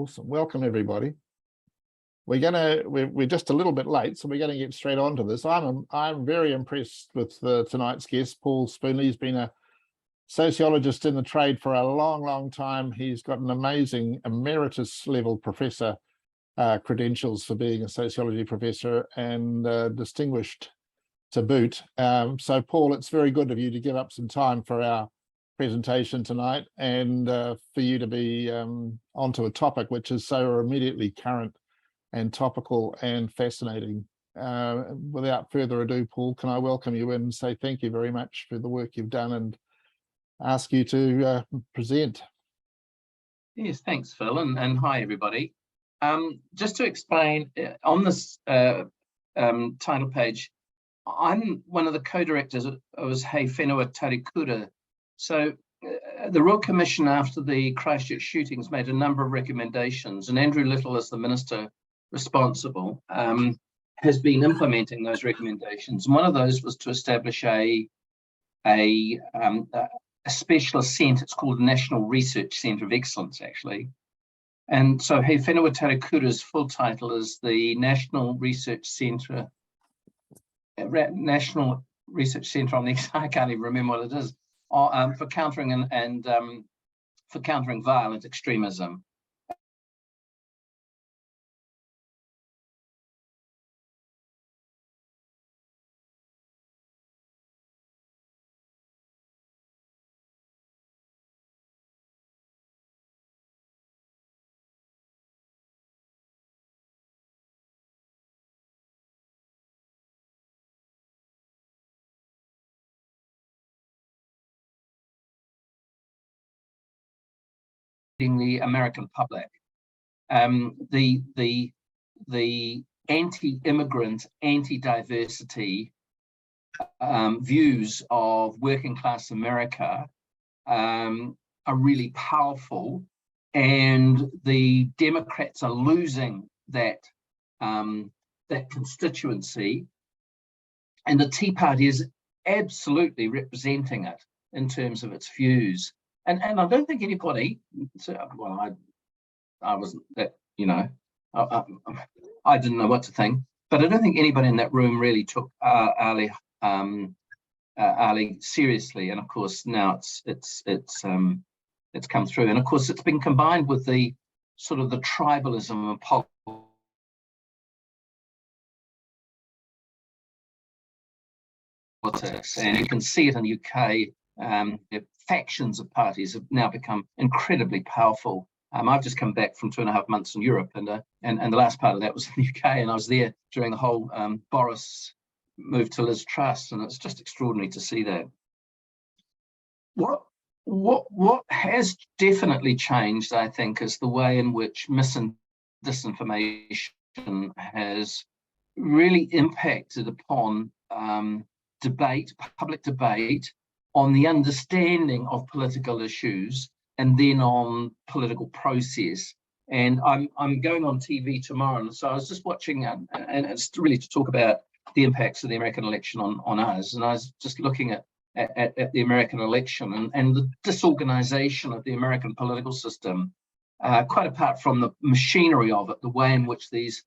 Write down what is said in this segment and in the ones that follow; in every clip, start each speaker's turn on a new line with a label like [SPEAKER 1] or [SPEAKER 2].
[SPEAKER 1] Awesome. Welcome, everybody. We're just a little bit late, so we're going to get straight on to this. I'm very impressed with tonight's guest, Paul Spoonley. He's been a sociologist in the trade for a long, long time. He's got an amazing emeritus level professor credentials for being a sociology professor, and distinguished to boot. So Paul, it's very good of you to give up some time for our presentation tonight, and for you to be onto a topic which is so immediately current and topical and fascinating. Without further ado, Paul, can I welcome you in and say thank you very much for the work you've done and ask you to present.
[SPEAKER 2] Yes, thanks, Phil, and hi, everybody. Just to explain, on this title page, I'm one of the co-directors of He Whenua Taurikura. So the Royal Commission, after the Christchurch shootings, made a number of recommendations, and Andrew Little, as the minister responsible, has been implementing those recommendations. And one of those was to establish a specialist centre. It's called the National Research Centre of Excellence, actually. And so He Whenua Taurikura's full title is the National Research Centre on the, I can't even remember what it is, for countering for countering violent extremism. The American public, the anti-immigrant, anti-diversity views of working class America are really powerful, and the Democrats are losing that that constituency, and the Tea Party is absolutely representing it in terms of its views. And I don't think anybody, well, I wasn't that, you know, I didn't know what to think, but I don't think anybody in that room really took Ali seriously. And of course now it's come through, and of course it's been combined with the sort of the tribalism and politics, and you can see it in the UK. The factions of parties have now become incredibly powerful. I've just come back from 2.5 months in Europe, and the last part of that was in the UK, and I was there during the whole Boris move to Liz Truss, and it's just extraordinary to see that. What has definitely changed, I think, is the way in which mis and disinformation has really impacted upon debate, public debate, on the understanding of political issues, and then on political process. And I'm going on TV tomorrow, and so I was just watching, and it's really to talk about the impacts of the American election on us. And I was just looking at the American election and the disorganization of the American political system, quite apart from the machinery of it, the way in which these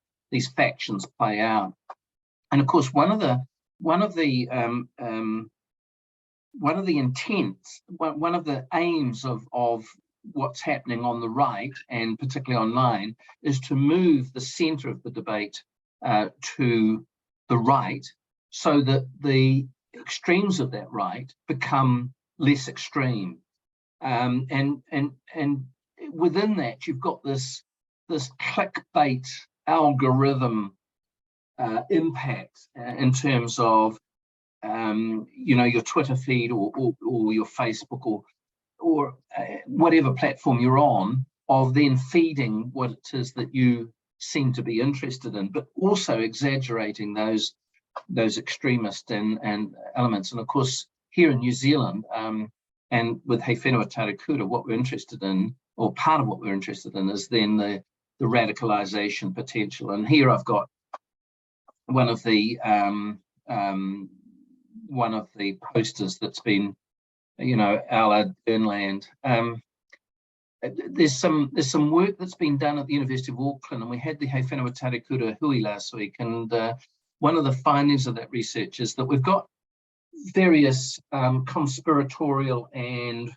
[SPEAKER 2] factions play out. And of course, one of the intents, one of the aims of what's happening on the right, and particularly online, is to move the center of the debate to the right, so that the extremes of that right become less extreme. And within that, you've got this clickbait algorithm impact in terms of you know, your Twitter feed or your Facebook or whatever platform you're on, of then feeding what it is that you seem to be interested in, but also exaggerating those extremist and elements. And of course, here in New Zealand, and with He Whenua Taurikura, what we're interested in, or part of what we're interested in, is then the radicalisation potential. And here I've got one of the posters that's been, you know, a la Burnland. there's some work that's been done at the University of Auckland, and we had the He Whenua Taurikura hui last week, and one of the findings of that research is that we've got various conspiratorial and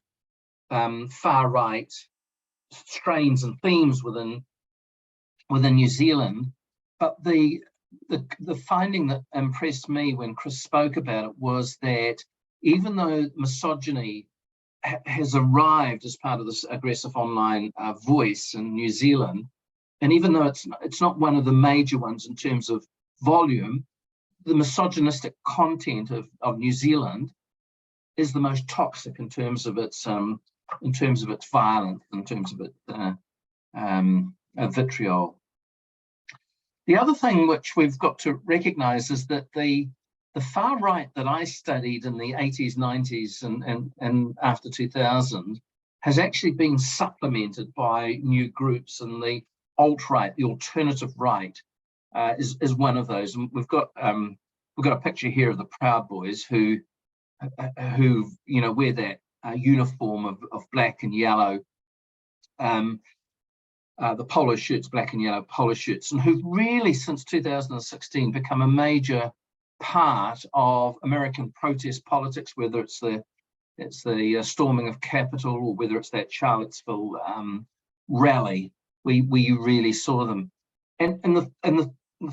[SPEAKER 2] far-right strains and themes within New Zealand, but the finding that impressed me when Chris spoke about it was that even though misogyny has arrived as part of this aggressive online voice in New Zealand, and even though it's not one of the major ones in terms of volume, the misogynistic content of New Zealand is the most toxic in terms of its violence, in terms of its vitriol. The other thing which we've got to recognise is that the far right that I studied in the 80s, 90s, and after 2000 has actually been supplemented by new groups, and the alt-right, the alternative right, is one of those. And we've got a picture here of the Proud Boys who wear that uniform of black and yellow, the polo shirts, black and yellow polo shirts, and who've really since 2016 become a major part of American protest politics, whether it's the storming of Capitol or whether it's that Charlottesville rally. We really saw them, and the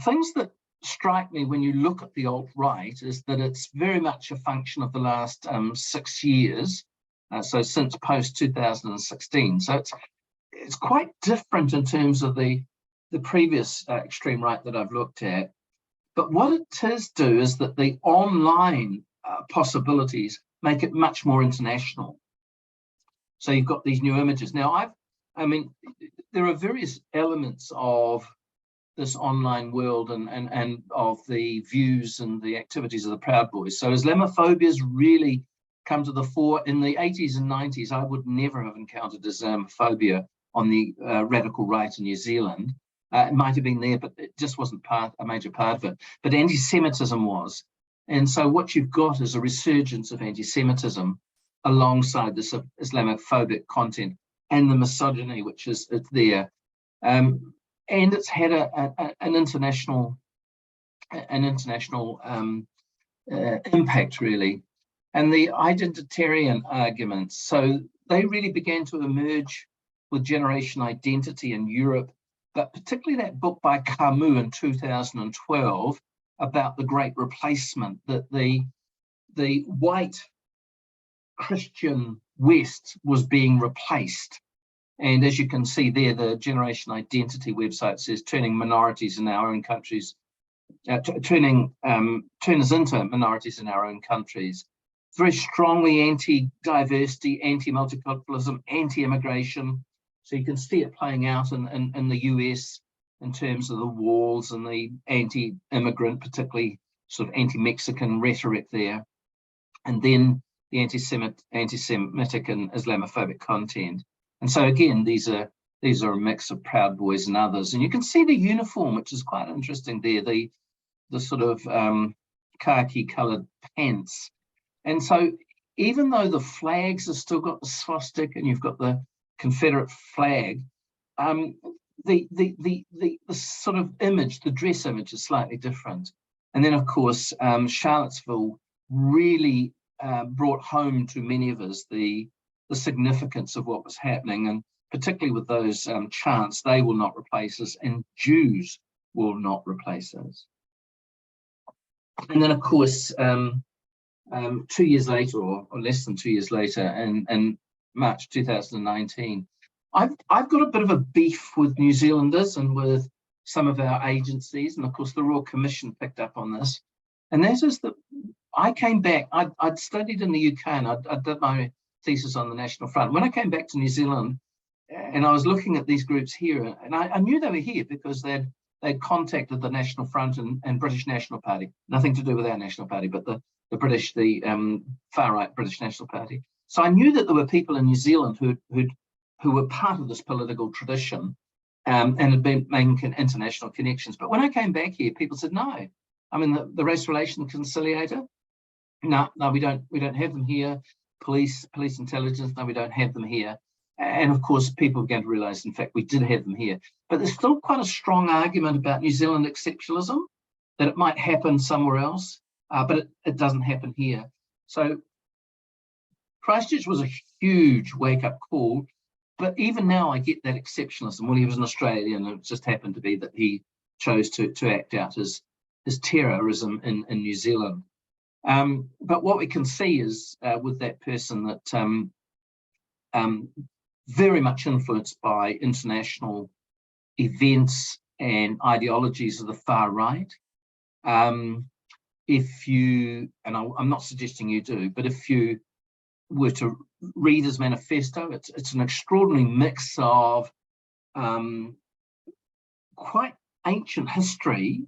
[SPEAKER 2] things that strike me when you look at the alt-right is that it's very much a function of the last 6 years, so since post 2016. So it's quite different in terms of the previous extreme right that I've looked at. But what it does do is that the online possibilities make it much more international. So you've got these new images. Now, I mean, there are various elements of this online world and of the views and the activities of the Proud Boys. So Islamophobia's really come to the fore. In the 80s and 90s, I would never have encountered Islamophobia on the radical right in New Zealand. It might have been there, but it just wasn't a major part of it. But anti-Semitism was. And so what you've got is a resurgence of anti-Semitism alongside this Islamophobic content and the misogyny, which is there. And it's had an international impact, really. And the identitarian arguments, so they really began to emerge with generation identity in Europe, but particularly that book by Camus in 2012 about the Great Replacement, that the white Christian West was being replaced. And as you can see there, the Generation Identity website says turning minorities in our own countries, turn us into minorities in our own countries. Very strongly anti-diversity, anti-multiculturalism, anti-immigration. So you can see it playing out in the US in terms of the walls and the anti-immigrant, particularly sort of anti-Mexican rhetoric there. And then the anti-Semitic and Islamophobic content. And so again, these are a mix of Proud Boys and others. And you can see the uniform, which is quite interesting there, the sort of khaki coloured pants. And so even though the flags have still got the swastika and you've got the Confederate flag, the sort of image, the dress image is slightly different. And then of course, Charlottesville really brought home to many of us the significance of what was happening, and particularly with those chants, they will not replace us and Jews will not replace us. And then of course, 2 years later, or less than 2 years later, in March 2019, I've got a bit of a beef with New Zealanders and with some of our agencies, and of course the Royal Commission picked up on this. And that is that I came back, I'd studied in the UK and I did my thesis on the National Front. When I came back to New Zealand and I was looking at these groups here, and I knew they were here because they'd contacted the National Front and British National Party, nothing to do with our National Party, but the far-right British National Party. So I knew that there were people in New Zealand who were part of this political tradition and had been making international connections. But when I came back here, people said, no, I mean, the Race Relations Conciliator, no, we don't have them here. Police intelligence, no, we don't have them here. And of course, people began to realize, in fact, we did have them here. But there's still quite a strong argument about New Zealand exceptionalism, that it might happen somewhere else, but it doesn't happen here. So Christchurch was a huge wake-up call, but even now I get that exceptionalism. Well, he was an Australian, and it just happened to be that he chose to act out his terrorism in New Zealand. But what we can see is with that person that very much influenced by international events and ideologies of the far right. If you, and I'm not suggesting you do, but if you were to read his manifesto, it's an extraordinary mix of quite ancient history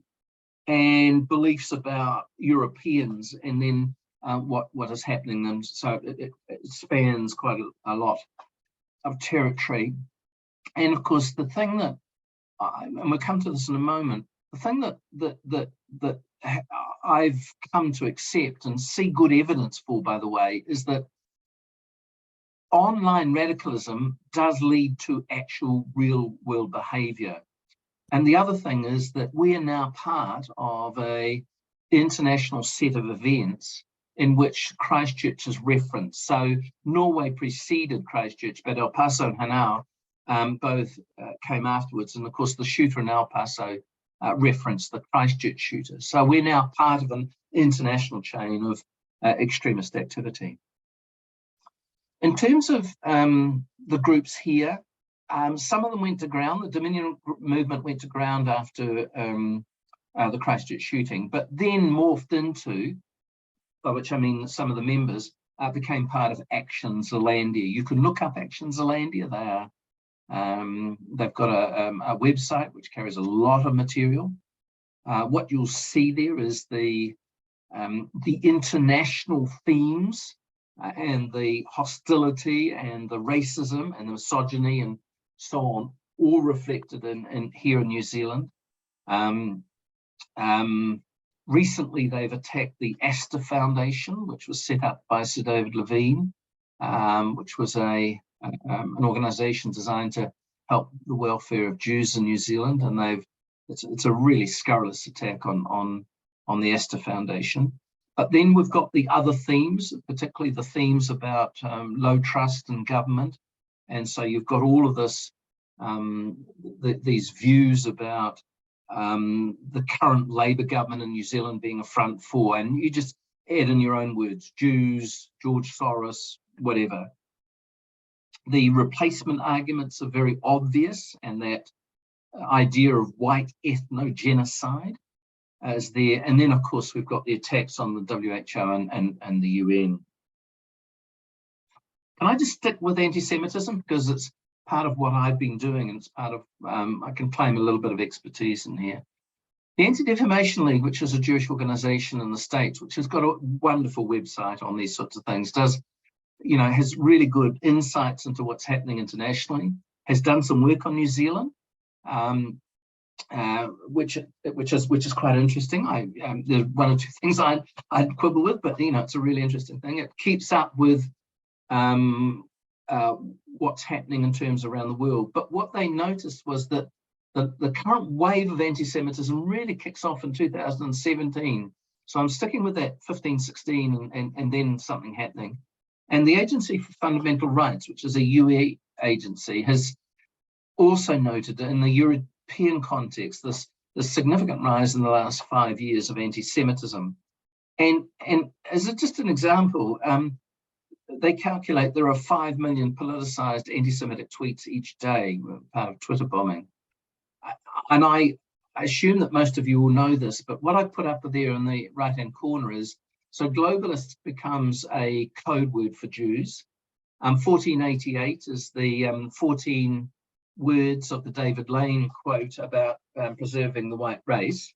[SPEAKER 2] and beliefs about Europeans, and then what is happening to them. So it spans quite a lot of territory. And of course, the thing that, and we'll come to this in a moment, the thing that I've come to accept and see good evidence for, by the way, is that online radicalism does lead to actual real world behavior. And the other thing is that we are now part of an international set of events in which Christchurch is referenced. So Norway preceded Christchurch, but El Paso and Hanau both came afterwards. And of course, the shooter in El Paso referenced the Christchurch shooter. So we're now part of an international chain of extremist activity. In terms of the groups here, some of them went to ground. The Dominion movement went to ground after the Christchurch shooting, but then morphed into, by which I mean some of the members became part of Action Zealandia. You can look up Action Zealandia. They are, they've got a website which carries a lot of material. What you'll see there is the international themes and the hostility and the racism and the misogyny and so on, all reflected in here in New Zealand. Recently, they've attacked the Astor Foundation, which was set up by Sir David Levine, which was an organisation designed to help the welfare of Jews in New Zealand, and it's a really scurrilous attack on the Astor Foundation. But then we've got the other themes, particularly the themes about low trust in government, and so you've got all of this, these views about the current Labour government in New Zealand being a front for, and you just add in your own words, Jews, George Soros, whatever. The replacement arguments are very obvious, and that idea of white ethnogenocide is there. And then, of course, we've got the attacks on the WHO and the UN. Can I just stick with anti-Semitism? Because it's part of what I've been doing, and it's part of, I can claim a little bit of expertise in here. The Anti-Defamation League, which is a Jewish organization in the States, which has got a wonderful website on these sorts of things, does, you know, has really good insights into what's happening internationally, has done some work on New Zealand, which is quite interesting. There's one or two things I'd quibble with, but you know, it's a really interesting thing. It keeps up with what's happening in terms around the world. But what they noticed was that the current wave of anti-Semitism really kicks off in 2017. So I'm sticking with that 15, 16, and then something happening. And the Agency for Fundamental Rights, which is a UE agency, has also noted in the European context this significant rise in the last 5 years of anti-Semitism. And as just an example, they calculate there are 5 million politicized anti-Semitic tweets each day, part of Twitter bombing. And I assume that most of you will know this, but what I put up there in the right-hand corner is, so globalist becomes a code word for Jews. 1488 is the 14 words of the David Lane quote about preserving the white race.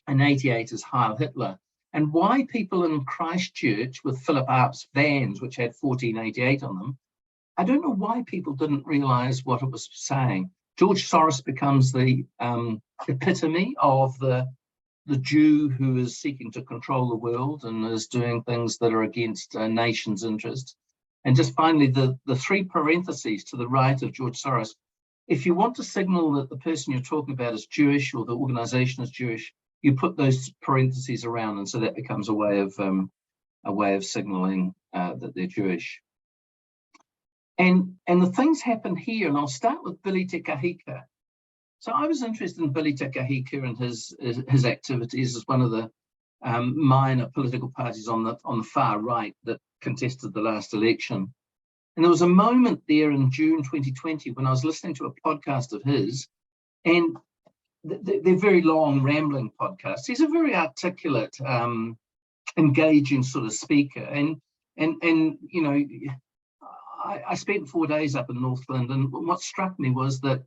[SPEAKER 2] And 88 is Heil Hitler. And why people in Christchurch with Philip Arp's vans, which had 1488 on them, I don't know why people didn't realize what it was saying. George Soros becomes the epitome of the Jew who is seeking to control the world and is doing things that are against a nation's interest. And just finally, the three parentheses to the right of George Soros. If you want to signal that the person you're talking about is Jewish or the organization is Jewish, you put those parentheses around, and so that becomes a way of signaling that they're Jewish. And the things happen here, and I'll start with Billy Te Kahika. So I was interested in Billy Te Kahika and his activities as one of the minor political parties on the far right that contested the last election. And there was a moment there in June 2020 when I was listening to a podcast of his, and they're very long, rambling podcasts. He's a very articulate, engaging sort of speaker, and you know, I spent 4 days up in Northland, and what struck me was that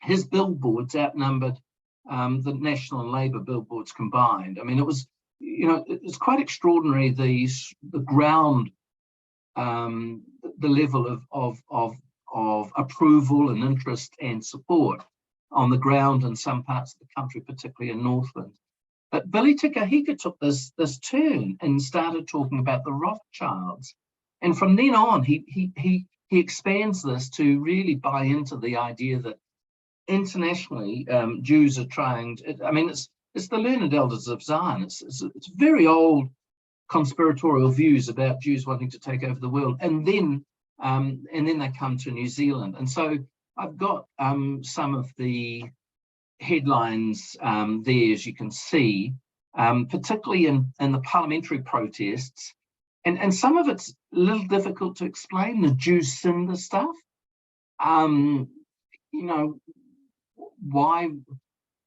[SPEAKER 2] his billboards outnumbered the National and Labour billboards combined. I mean, it was, you know, it's quite extraordinary, the ground, the level of approval and interest and support on the ground in some parts of the country, particularly in Northland. But Billy Te Kahika took this turn and started talking about the Rothschilds. And from then on, he expands this to really buy into the idea that internationally Jews are trying to, I mean, it's the learned elders of Zion. It's very old conspiratorial views about Jews wanting to take over the world, and then they come to New Zealand. And so I've got some of the headlines there, as you can see, particularly in the parliamentary protests. And some of it's a little difficult to explain, the Jews Cinder stuff. You know, why?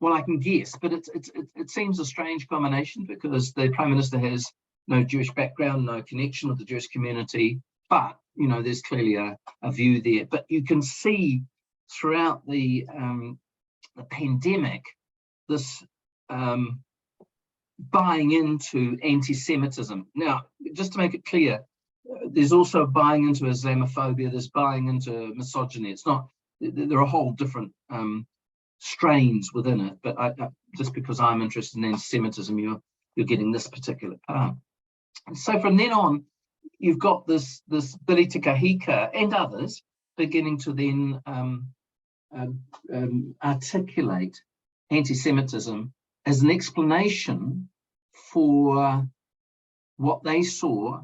[SPEAKER 2] Well, I can guess, but it seems a strange combination because the Prime Minister has no Jewish background, no connection with the Jewish community, but, you know, there's clearly a view there. But you can see throughout the pandemic, this buying into anti-Semitism. Now, just to make it clear, there's also buying into Islamophobia, there's buying into misogyny. It's not, there are whole different strains within it, but just because I'm interested in anti-Semitism, you're getting this particular part. And so from then on, you've got this Billy Te Kahika and others beginning to then articulate anti-Semitism as an explanation for what they saw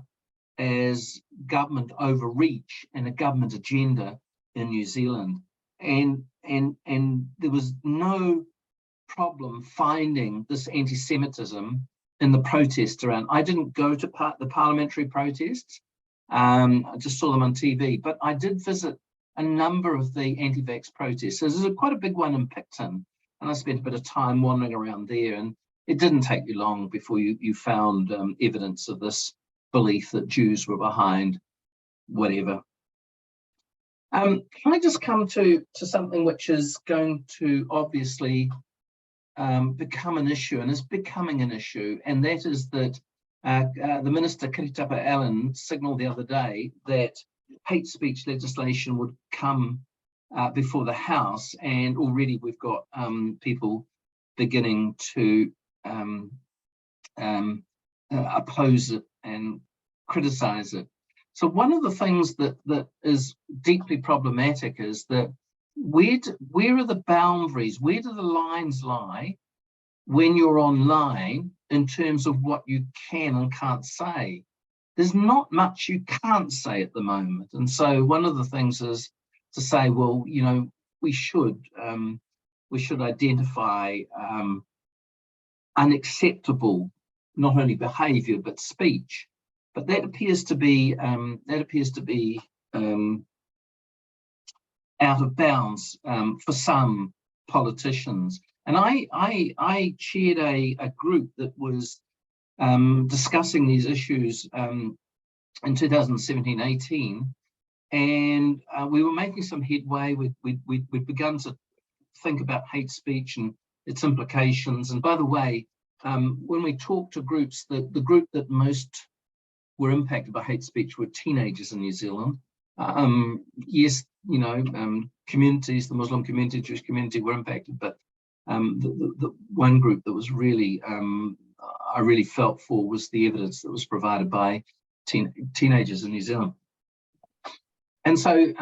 [SPEAKER 2] as government overreach and a government agenda in New Zealand. And there was no problem finding this anti-Semitism in the protests around. I didn't go to the parliamentary protests, I just saw them on TV, but I did visit a number of the anti-vax protests. So there's quite a big one in Picton, and I spent a bit of time wandering around there, and it didn't take you long before you found evidence of this belief that Jews were behind whatever. Can I just come to something which is going to obviously become an issue, and is becoming an issue, and that is that the Minister Kiritapa Allen signalled the other day that hate speech legislation would come before the House, and already we've got people beginning to oppose it and criticise it. So one of the things that is deeply problematic is that where are the boundaries, where do the lines lie when you're online in terms of what you can and can't say? There's not much you can't say at the moment. And so one of the things is to say, well, you know, we should identify unacceptable, not only behaviour, but speech. But that appears to be out of bounds for some politicians. And I chaired a group that was discussing these issues in 2017-18, and we were making some headway. We'd begun to think about hate speech and its implications. And by the way, when we talk to groups, the group that most were impacted by hate speech were teenagers in New Zealand. Yes, you know, communities, the Muslim community, Jewish community were impacted, but the one group that was really, I really felt for was the evidence that was provided by teenagers in New Zealand. And so,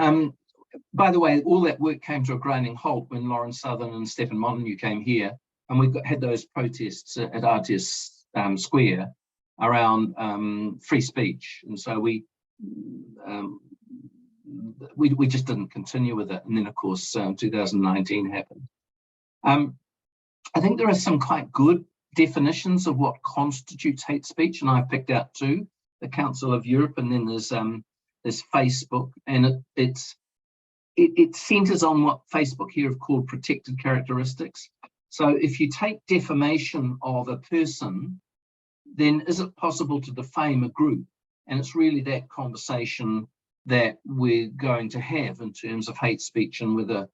[SPEAKER 2] by the way, all that work came to a grinding halt when Lawrence Southern and Stephen Molyneux came here, and we had those protests at RTS Square around free speech. And so we just didn't continue with it. And then, of course, 2019 happened. I think there are some quite good definitions of what constitutes hate speech, and I picked out two: the Council of Europe, and then there's Facebook, and it centers on what Facebook here have called protected characteristics. So if you take defamation of a person, then is it possible to defame a group? And it's really that conversation that we're going to have in terms of hate speech and whether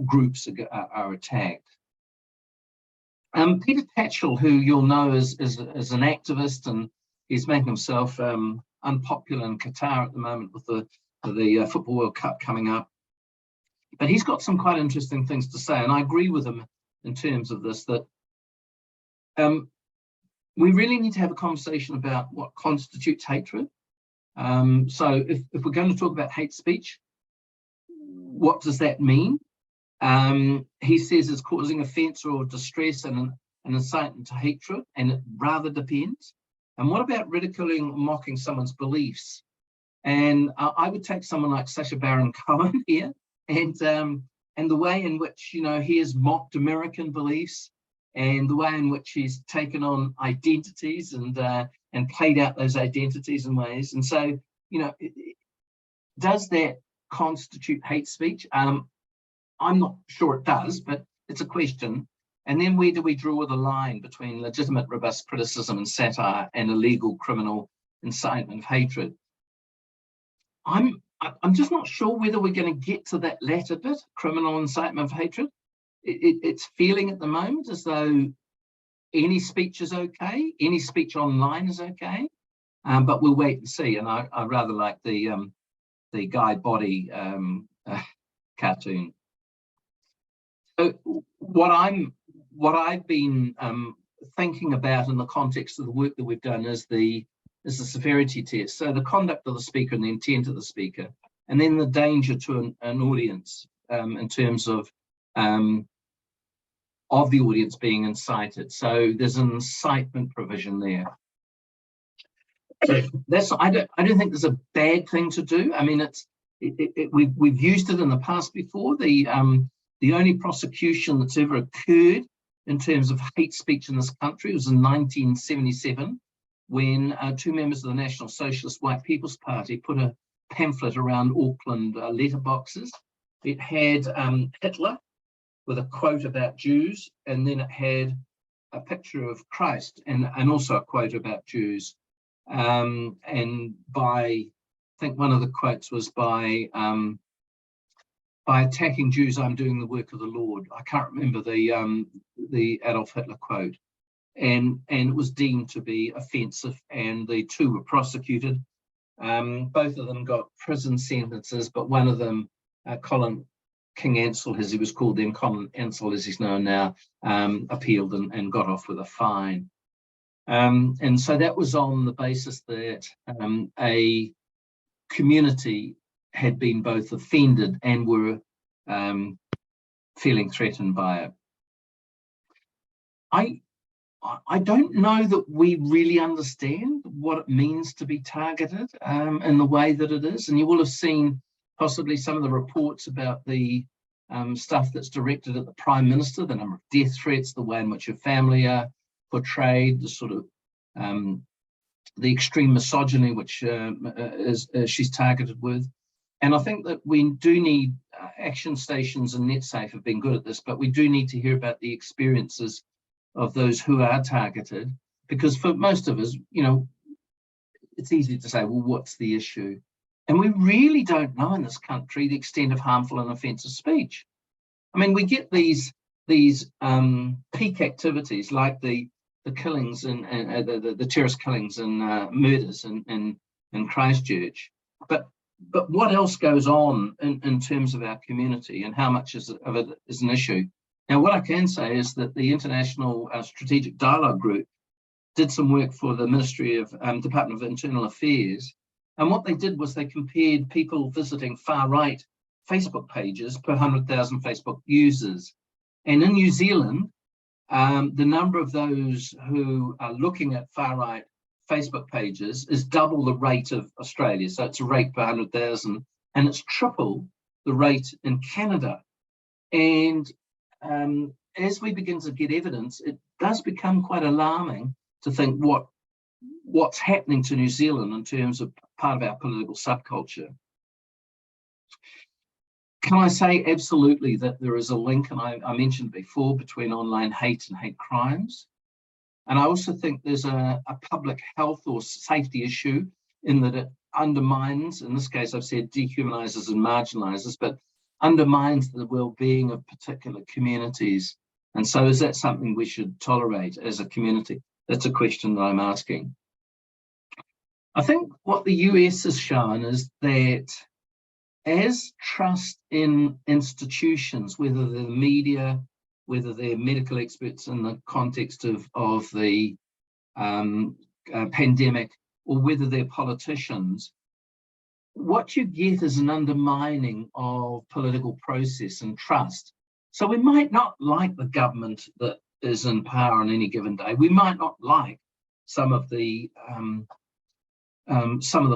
[SPEAKER 2] groups are attacked. Peter Tatchell, who you'll know is an activist, and he's making himself unpopular in Qatar at the moment with the Football World Cup coming up. But he's got some quite interesting things to say, and I agree with him in terms of this, that we really need to have a conversation about what constitutes hatred. So if we're going to talk about hate speech, what does that mean? He says it's causing offence or distress and an incitement to hatred, and it rather depends. And what about ridiculing or mocking someone's beliefs? And I would take someone like Sacha Baron Cohen here, and the way in which, you know, he has mocked American beliefs, and the way in which he's taken on identities and played out those identities in ways. And so, you know, does that constitute hate speech? I'm not sure it does, but it's a question. And then where do we draw the line between legitimate, robust criticism and satire and illegal criminal incitement of hatred? I'm just not sure whether we're going to get to that latter bit, criminal incitement of hatred. It's feeling at the moment as though any speech is okay, any speech online is okay, but we'll wait and see. And I rather like the Guy Body cartoon. So what I've been thinking about in the context of the work that we've done is the severity test. So the conduct of the speaker and the intent of the speaker, and then the danger to an audience in terms of the audience being incited. So there's an incitement provision there. I don't think there's a bad thing to do. I mean, we've used it in the past before. The only prosecution that's ever occurred in terms of hate speech in this country was in 1977, when two members of the National Socialist White People's Party put a pamphlet around Auckland letterboxes. It had Hitler with a quote about Jews, and then it had a picture of Christ and also a quote about Jews. And I think one of the quotes was by attacking Jews, I'm doing the work of the Lord. I can't remember the Adolf Hitler quote. And it was deemed to be offensive, and the two were prosecuted. Both of them got prison sentences, but one of them, Colin King Ansell, as he was called then, Colin Ansell as he's known now, appealed and got off with a fine. And so that was on the basis that a community had been both offended and were feeling threatened by it. I don't know that we really understand what it means to be targeted in the way that it is. And you will have seen possibly some of the reports about the stuff that's directed at the Prime Minister, the number of death threats, the way in which her family are portrayed, the sort of the extreme misogyny which she's targeted with. And I think that we do need action stations, and NetSafe have been good at this, but we do need to hear about the experiences of those who are targeted, because for most of us, you know, it's easy to say, well, what's the issue? And we really don't know in this country the extent of harmful and offensive speech. I mean, we get these peak activities like the killings and the terrorist killings and murders in Christchurch, but what else goes on in terms of our community, and how much of it is an issue? Now, what I can say is that the International Strategic Dialogue Group did some work for the Ministry of Department of Internal Affairs, And what they did was they compared people visiting far-right Facebook pages per 100,000 Facebook users. And in New Zealand, the number of those who are looking at far-right Facebook pages is double the rate of Australia. So it's a rate per 100,000, and it's triple the rate in Canada. And as we begin to get evidence, it does become quite alarming to think what's happening to New Zealand in terms of part of our political subculture. Can I say absolutely that there is a link, and I mentioned before, between online hate and hate crimes. And I also think there's a public health or safety issue in that it undermines, in this case I've said dehumanizes and marginalizes, but undermines the well-being of particular communities. And so is that something we should tolerate as a community? That's a question that I'm asking. I think what the US has shown is that as trust in institutions, whether they're the media, whether they're medical experts in the context of the pandemic, or whether they're politicians, what you get is an undermining of political process and trust. So we might not like the government that is in power on any given day. We might not like some of the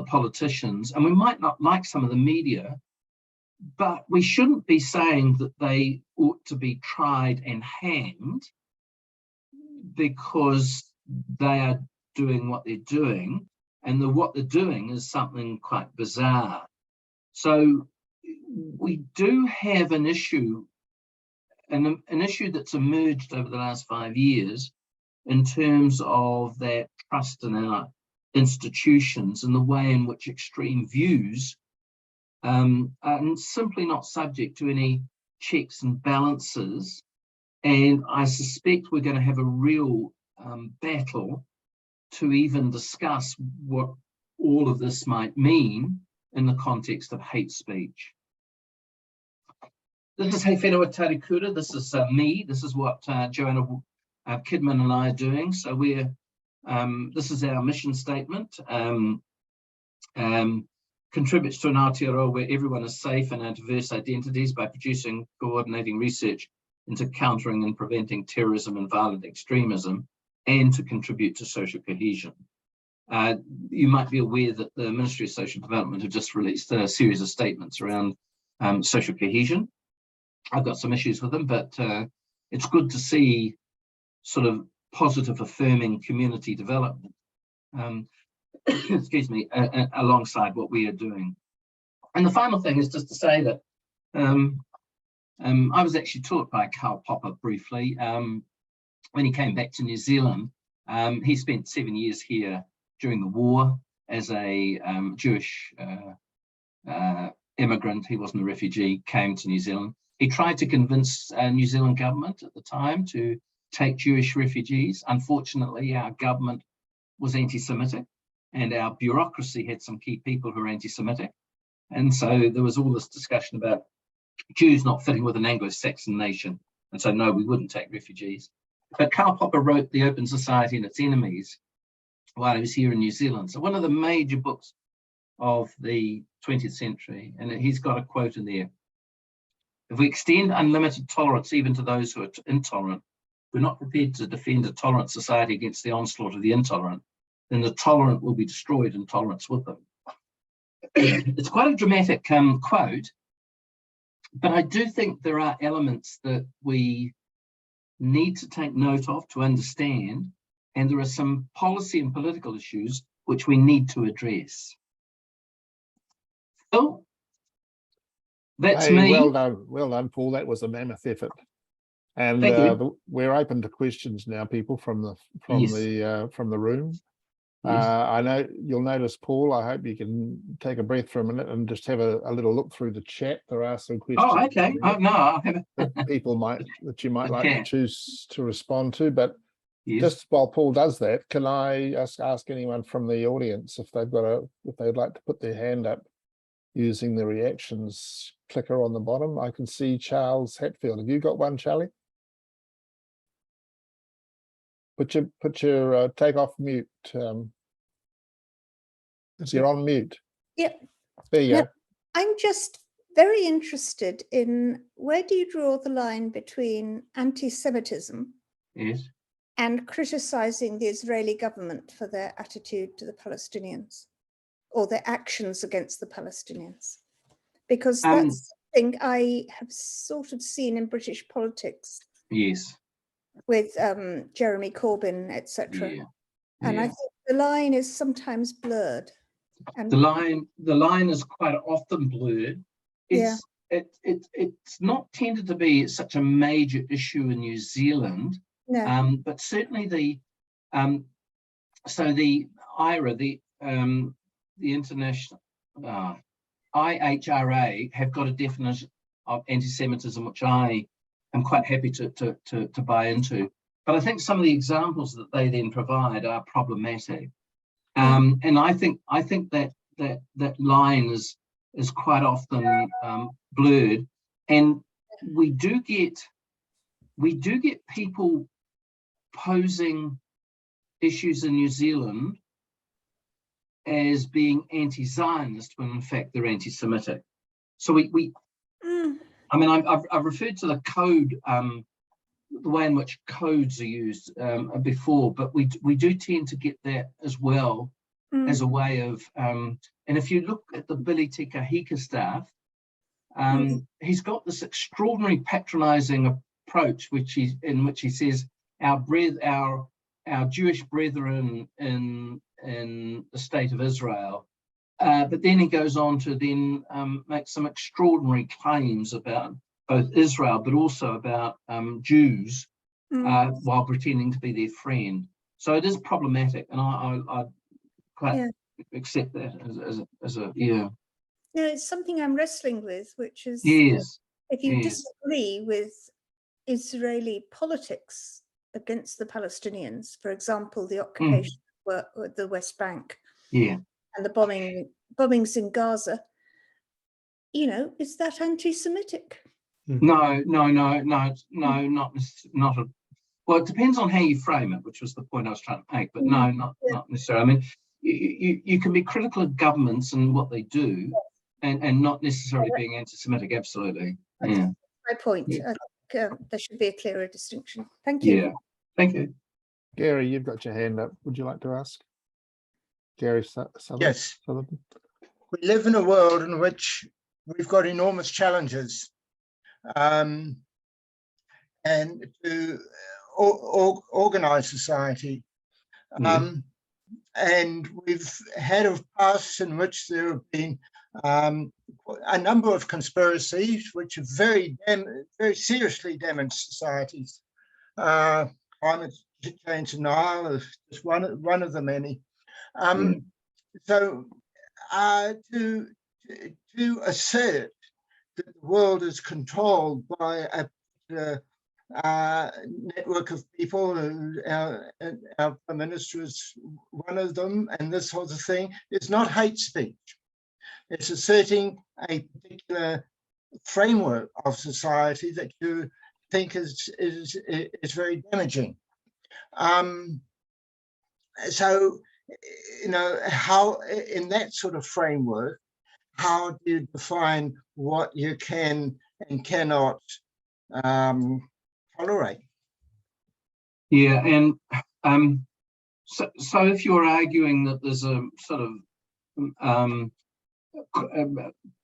[SPEAKER 2] politicians, and we might not like some of the media, but we shouldn't be saying that they ought to be tried and hanged because they are doing what they're doing, and what they're doing is something quite bizarre. So we do have an issue, an issue that's emerged over the last 5 years in terms of that trust in our institutions and the way in which extreme views are simply not subject to any checks and balances. And I suspect we're going to have a real battle to even discuss what all of this might mean in the context of hate speech. This is He Whenua Taurikura. This is me. This is what Joanna Kidman and I are doing. So this is our mission statement. Contributes to an Aotearoa where everyone is safe in our diverse identities by producing, coordinating research into countering and preventing terrorism and violent extremism, and to contribute to social cohesion. You might be aware that the Ministry of Social Development have just released a series of statements around social cohesion. I've got some issues with them, but it's good to see sort of positive, affirming community development, excuse me, alongside what we are doing. And the final thing is just to say that I was actually taught by Karl Popper briefly when he came back to New Zealand. He spent 7 years here during the war as a Jewish immigrant. He wasn't a refugee, came to New Zealand. He tried to convince New Zealand government at the time to take Jewish refugees. Unfortunately, our government was anti-Semitic, and our bureaucracy had some key people who were anti-Semitic. And so there was all this discussion about Jews not fitting with an Anglo-Saxon nation. And so, no, we wouldn't take refugees. But Karl Popper wrote The Open Society and Its Enemies while he was here in New Zealand. So one of the major books of the 20th century, and he's got a quote in there: "If we extend unlimited tolerance even to those who are intolerant, we're not prepared to defend a tolerant society against the onslaught of the intolerant, then the tolerant will be destroyed and tolerance with them." It's quite a dramatic quote, but I do think there are elements that we need to take note of to understand, and there are some policy and political issues which we need to address. So that's me.
[SPEAKER 1] Well done, Paul. That was a mammoth effort. And we're open to questions now, people from the room.
[SPEAKER 2] Yes.
[SPEAKER 1] I know you'll notice, Paul, I hope you can take a breath for a minute and just have a little look through the chat. There are some questions.
[SPEAKER 2] Oh, okay. Oh, no, I haven't.
[SPEAKER 1] that you might like to choose to respond to. But
[SPEAKER 2] yes,
[SPEAKER 1] just while Paul does that, can I ask anyone from the audience if they'd like to put their hand up using the reactions clicker on the bottom? I can see Charles Hatfield. Have you got one, Charlie? Put your take off mute. You're on mute.
[SPEAKER 3] Yeah.
[SPEAKER 1] There you
[SPEAKER 3] Now,
[SPEAKER 1] go.
[SPEAKER 3] I'm just very interested in, where do you draw the line between anti-Semitism
[SPEAKER 2] Yes.
[SPEAKER 3] and criticizing the Israeli government for their attitude to the Palestinians or their actions against the Palestinians? Because that's something I have sort of seen in British politics.
[SPEAKER 2] Yes.
[SPEAKER 3] With Jeremy Corbyn, etc.
[SPEAKER 2] Yeah.
[SPEAKER 3] And I
[SPEAKER 2] Yeah.
[SPEAKER 3] think the line is sometimes blurred. And
[SPEAKER 2] The line is quite often blurred. It's not tended to be such a major issue in New Zealand,
[SPEAKER 3] no.
[SPEAKER 2] but certainly the IRA, the international IHRA have got a definition of anti-Semitism, which I am quite happy to buy into. But I think some of the examples that they then provide are problematic. And I think that line is quite often blurred, and we do get people posing issues in New Zealand as being anti-Zionist when in fact they're anti-Semitic. So I mean, I've referred to the code, the way in which codes are used before, but we do tend to get that as well as a way of, and if you look at the Billy Te Kahika staff, he's got this extraordinary patronizing approach, in which he says our Jewish brethren in the state of Israel, but then he goes on to then make some extraordinary claims about both Israel, but also about Jews, while pretending to be their friend. So it is problematic, and I quite accept that as a
[SPEAKER 3] No, it's something I'm wrestling with, which is if you disagree with Israeli politics against the Palestinians, for example, the occupation of the West Bank, and the bombings in Gaza, is that anti-Semitic?
[SPEAKER 2] No, not well, it depends on how you frame it, which was the point I was trying to make, but no, not necessarily. I mean, you can be critical of governments and what they do, and not necessarily being anti-Semitic, absolutely.
[SPEAKER 3] That's my point. I think there should be a clearer distinction. Thank you.
[SPEAKER 2] Yeah, thank you.
[SPEAKER 1] Gary, you've got your hand up. Would you like to ask? Gary Sutherland?
[SPEAKER 4] Yes. We live in a world in which we've got enormous challenges, and to organize society. And we've had a past in which there have been a number of conspiracies which have very seriously damaged societies. Climate change denial is just one of the many. So to assert that the world is controlled by a particular network of people, our Prime Minister is one of them, and this sort of thing, is not hate speech. It's asserting a particular framework of society that you think is very damaging. So, how, in that sort of framework, how do you define what you can and cannot tolerate?
[SPEAKER 2] Yeah, and so if you're arguing that there's a sort of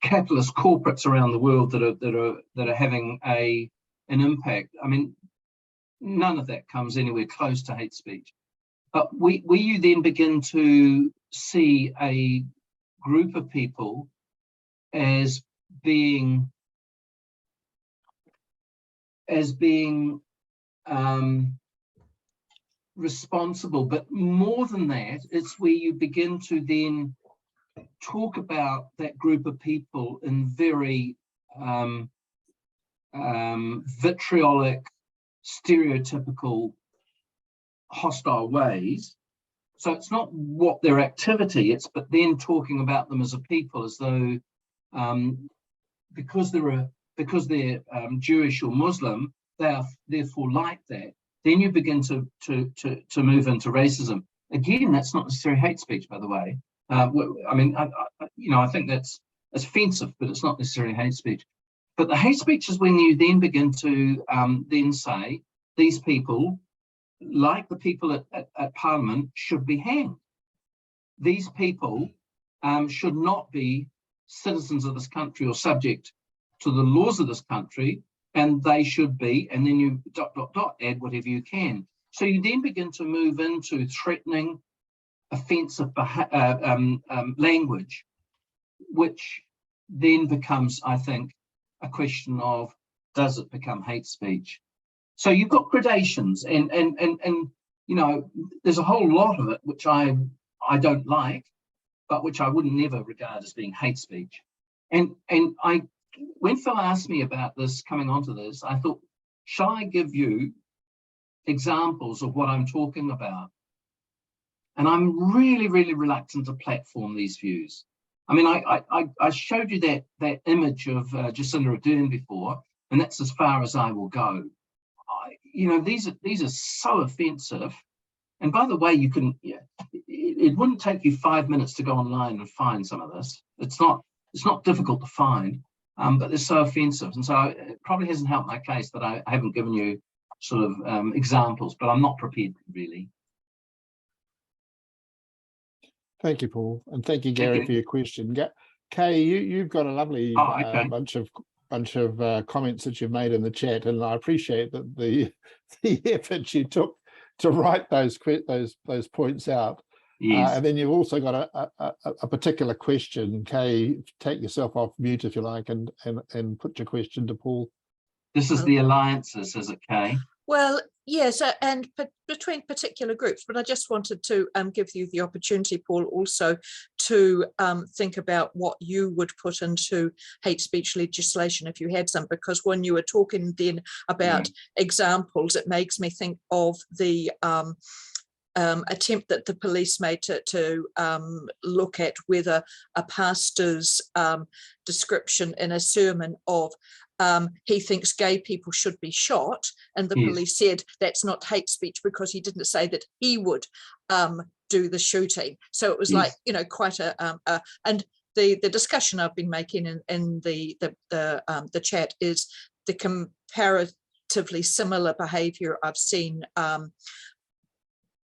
[SPEAKER 2] capitalist corporates around the world that are having an impact, I mean, none of that comes anywhere close to hate speech. But will you then begin to see a group of people as being responsible? But more than that, it's where you begin to then talk about that group of people in very vitriolic, stereotypical, hostile ways. So it's not what their activity, but then talking about them as a people, as though because they're Jewish or Muslim, they are therefore like that. Then you begin to move into racism. Again, that's not necessarily hate speech, by the way. I mean, I think that's offensive, but it's not necessarily hate speech. But the hate speech is when you then begin to then say these people, like the people at Parliament, should be hanged. These people should not be citizens of this country or subject to the laws of this country, and they should be, and then you ... add whatever you can. So you then begin to move into threatening, offensive language, which then becomes, I think, a question of, does it become hate speech? So you've got gradations, and there's a whole lot of it which I don't like, but which I wouldn't never regard as being hate speech. And when Phil asked me about this, coming onto this, I thought, shall I give you examples of what I'm talking about? And I'm really, really reluctant to platform these views. I mean, I showed you that image of Jacinda Ardern before, and that's as far as I will go. These are so offensive. And by the way, you can, it wouldn't take you 5 minutes to go online and find some of this. It's not difficult to find, but they're so offensive. And so it probably hasn't helped my case that I haven't given you sort of examples, but I'm not prepared really.
[SPEAKER 1] Thank you, Paul, and thank you, Gary, for your question. Kay, you've got a lovely bunch of comments that you've made in the chat, and I appreciate that the effort you took to write those points out.
[SPEAKER 2] Yes.
[SPEAKER 1] And then you've also got a particular question. Kay, take yourself off mute if you like, and put your question to Paul.
[SPEAKER 2] This is the alliances, is it, Kay?
[SPEAKER 5] Well, yes, and between particular groups, but I just wanted to give you the opportunity, Paul, also to think about what you would put into hate speech legislation if you had some, because when you were talking then about examples, it makes me think of the attempt that the police made to look at whether a pastor's description in a sermon of he thinks gay people should be shot, and the police said that's not hate speech because he didn't say that he would do the shooting. So it was like, quite and the discussion I've been making in the chat is the comparatively similar behaviour I've seen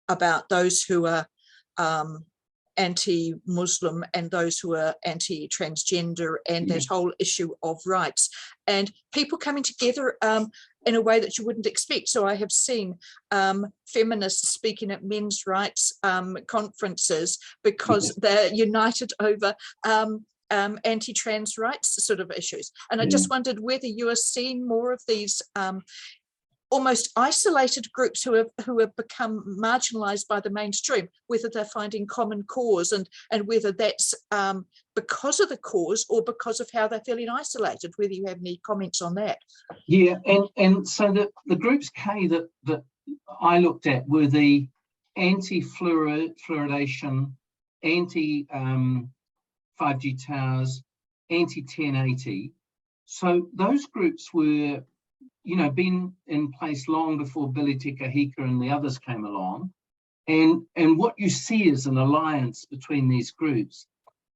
[SPEAKER 5] about those who are anti-Muslim and those who are anti-transgender, and that whole issue of rights and people coming together in a way that you wouldn't expect. So I have seen feminists speaking at men's rights conferences because they're united over anti-trans rights sort of issues. And I just wondered whether you are seeing more of these almost isolated groups who have become marginalized by the mainstream, whether they're finding common cause and whether that's because of the cause or because of how they're feeling isolated, whether you have any comments on that.
[SPEAKER 2] Yeah, and so the groups, Kay, that I looked at were the anti-fluoridation, anti-5G towers, anti-1080. So those groups were been in place long before Billy Te Kahika and the others came along. And what you see is an alliance between these groups.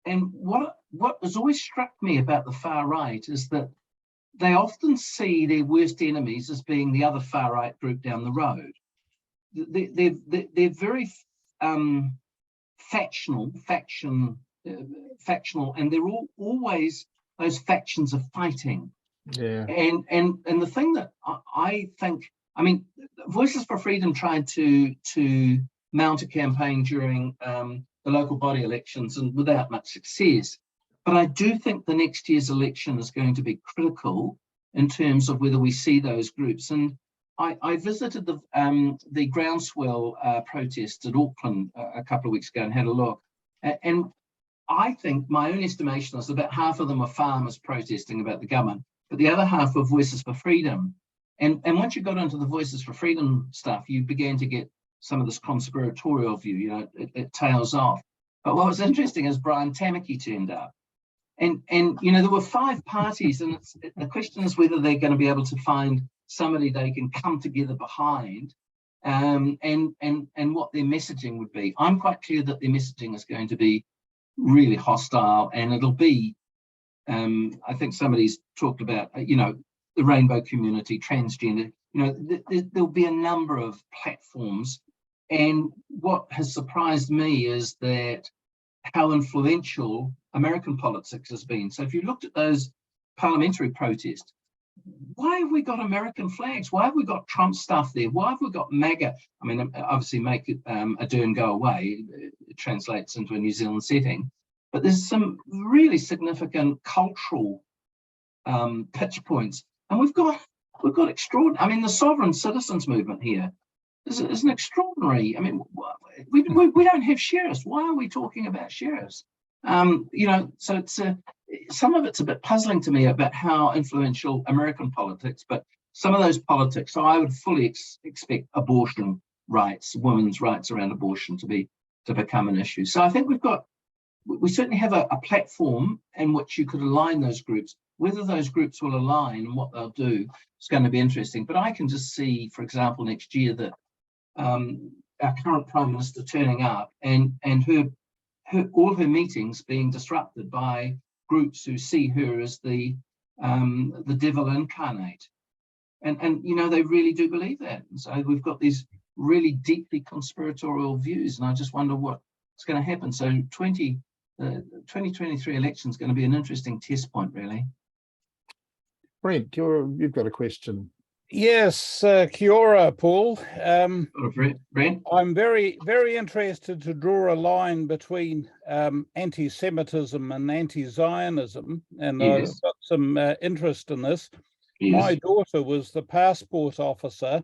[SPEAKER 2] And what has always struck me about the far right is that they often see their worst enemies as being the other far right group down the road. They're very factional, and they're always those factions are fighting.
[SPEAKER 1] Yeah.
[SPEAKER 2] And the thing that I think, I mean, Voices for Freedom tried to mount a campaign during the local body elections and without much success. But I do think the next year's election is going to be critical in terms of whether we see those groups. And I visited the groundswell protest at Auckland a couple of weeks ago and had a look. And I think my own estimation is about half of them are farmers protesting about the government, but the other half were Voices for Freedom. And once you got into the Voices for Freedom stuff, you began to get some of this conspiratorial view, it tails off. But what was interesting is Brian Tamaki turned up. And there were 5 parties, and the question is whether they're going to be able to find somebody they can come together behind, and what their messaging would be. I'm quite clear that their messaging is going to be really hostile, and it'll be, I think somebody's talked about, the rainbow community, transgender, there'll be a number of platforms. And what has surprised me is that how influential American politics has been. So if you looked at those parliamentary protests, why have we got American flags? Why have we got Trump stuff there? Why have we got MAGA? I mean, obviously make it a do and go away. It translates into a New Zealand setting. But there's some really significant cultural pitch points. And we've got extraordinary, I mean, the sovereign citizens movement here is an extraordinary, I mean, we don't have sheriffs. Why are we talking about sheriffs? So it's some of it's a bit puzzling to me about how influential American politics, but some of those politics, so I would fully expect abortion rights, women's rights around abortion to become an issue. So I think we certainly have a platform in which you could align those groups. Whether those groups will align and what they'll do is going to be interesting. But I can just see, for example, next year that our current Prime Minister turning up and all her meetings being disrupted by groups who see her as the devil incarnate. And they really do believe that. And so we've got these really deeply conspiratorial views, and I just wonder what's going to happen. So 2023 election is going to be an interesting test point, really.
[SPEAKER 1] Brent, you've got a question.
[SPEAKER 6] Yes, kia ora, Paul.
[SPEAKER 2] Brent?
[SPEAKER 6] I'm very, very interested to draw a line between anti-Semitism and anti-Zionism, and
[SPEAKER 2] Yes.
[SPEAKER 6] I've got some interest in this.
[SPEAKER 2] Yes.
[SPEAKER 6] My daughter was the passport officer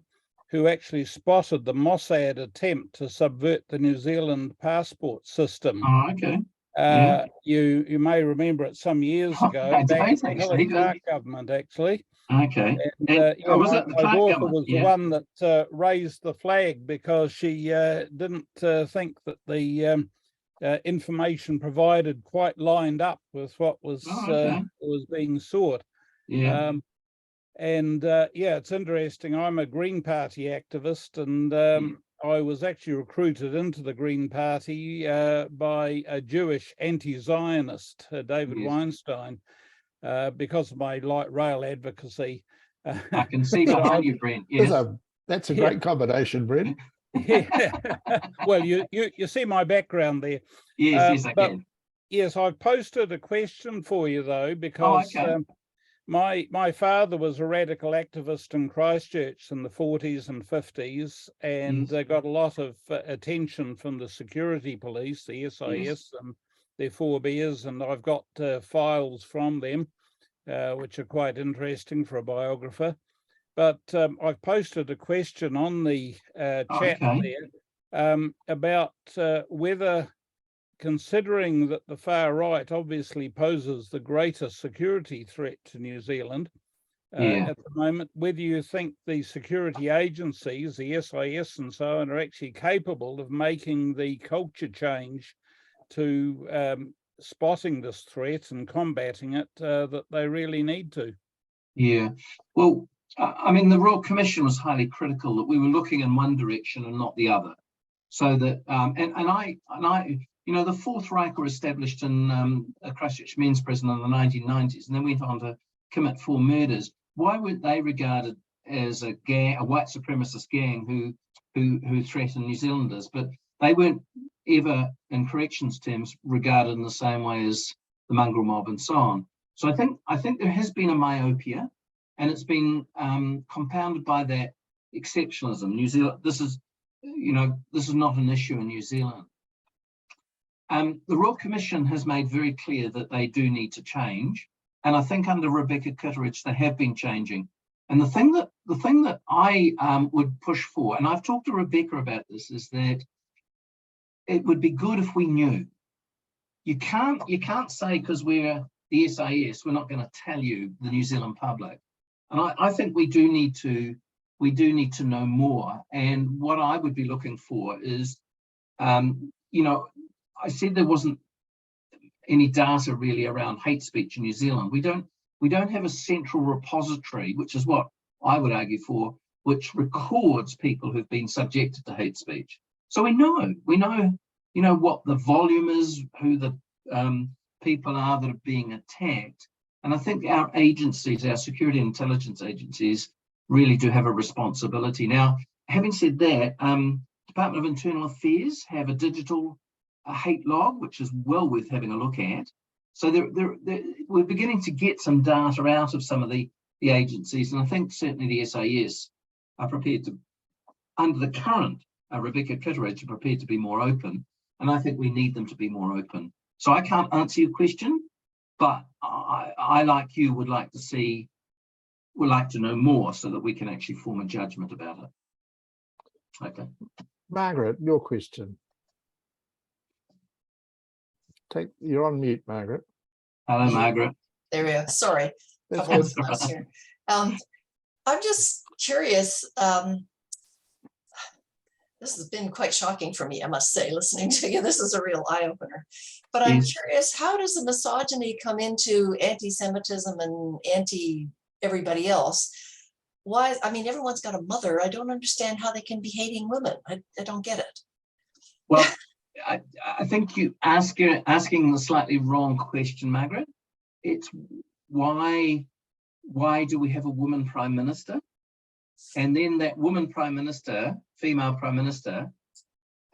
[SPEAKER 6] who actually spotted the Mossad attempt to subvert the New Zealand passport system.
[SPEAKER 2] Oh, okay. Yeah.
[SPEAKER 6] You may remember it some years ago, back in the Hillary Clark government, actually.
[SPEAKER 2] Okay.
[SPEAKER 6] And,
[SPEAKER 2] was it the
[SPEAKER 6] my
[SPEAKER 2] Clark
[SPEAKER 6] daughter
[SPEAKER 2] government?
[SPEAKER 6] was the one that raised the flag because she didn't think that the information provided quite lined up with what was was being sought.
[SPEAKER 2] Yeah.
[SPEAKER 6] It's interesting. I'm a Green Party activist, and I was actually recruited into the Green Party by a Jewish anti-Zionist, David Weinstein, because of my light rail advocacy.
[SPEAKER 2] I can see behind you, Brent. Yes.
[SPEAKER 1] That's a great combination, Brent.
[SPEAKER 6] Yeah. Well, you see my background there.
[SPEAKER 2] Yes, I can.
[SPEAKER 6] Yes, I've posted a question for you though, because my father was a radical activist in Christchurch in the 40s and 50s, and got a lot of attention from the security police, the SIS, and their forebears, and I've got files from them, which are quite interesting for a biographer. But I've posted a question on the chat there about whether, considering that the far right obviously poses the greatest security threat to New Zealand at the moment, whether you think the security agencies, the SIS and so on, are actually capable of making the culture change to spotting this threat and combating it that they really need to.
[SPEAKER 2] Yeah, well, I mean, the Royal Commission was highly critical that we were looking in one direction and not the other. So that, the Fourth Reich were established in a Christchurch men's prison in the 1990s, and then went on to commit 4 murders. Why weren't they regarded as a gang, a white supremacist gang who threatened New Zealanders? But they weren't ever, in corrections terms, regarded in the same way as the mongrel mob and so on. So I think there has been a myopia, and it's been compounded by that exceptionalism. New Zealand, this is not an issue in New Zealand. The Royal Commission has made very clear that they do need to change, and I think under Rebecca Kitteridge they have been changing. And the thing that I would push for, and I've talked to Rebecca about this, is that it would be good if we knew. You can't say because we're the SIS we're not going to tell you, the New Zealand public. And I think we do need to know more. And what I would be looking for is, I said there wasn't any data really around hate speech in New Zealand. We don't have a central repository, which is what I would argue for, which records people who've been subjected to hate speech. So we know what the volume is, who the people are that are being attacked. And I think our agencies, our security and intelligence agencies, really do have a responsibility. Now, having said that, Department of Internal Affairs have a digital hate log, which is well worth having a look at. So we're beginning to get some data out of some of the agencies, and I think certainly the SAS are prepared to, under the current Rebecca Kitteridge, are prepared to be more open, and I think we need them to be more open. So I can't answer your question, but I like you, would like to know more so that we can actually form a judgment about it. Okay.
[SPEAKER 1] Margaret, your question. You're on mute, Margaret.
[SPEAKER 2] Hello, Margaret.
[SPEAKER 7] There we go. Sorry. Here. I'm just curious. This has been quite shocking for me, I must say, listening to you. This is a real eye-opener. But I'm curious, how does the misogyny come into anti-Semitism and anti-everybody else? Why? I mean, everyone's got a mother. I don't understand how they can be hating women. I don't get it.
[SPEAKER 2] Well, I think you asking the slightly wrong question, Margaret. It's why do we have a woman prime minister? And then that woman prime minister, female prime minister,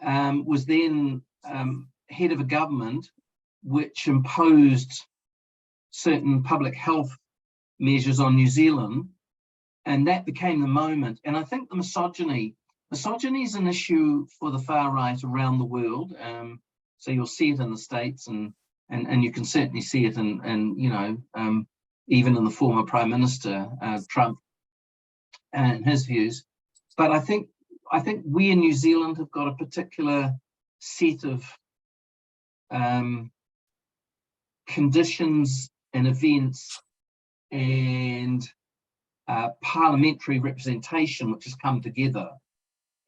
[SPEAKER 2] was then head of a government which imposed certain public health measures on New Zealand, and that became the moment. And I think the misogyny is an issue for the far right around the world. So you'll see it in the States, and you can certainly see it in even in the former Prime Minister Trump and his views. But I think we in New Zealand have got a particular set of conditions and events and parliamentary representation which has come together.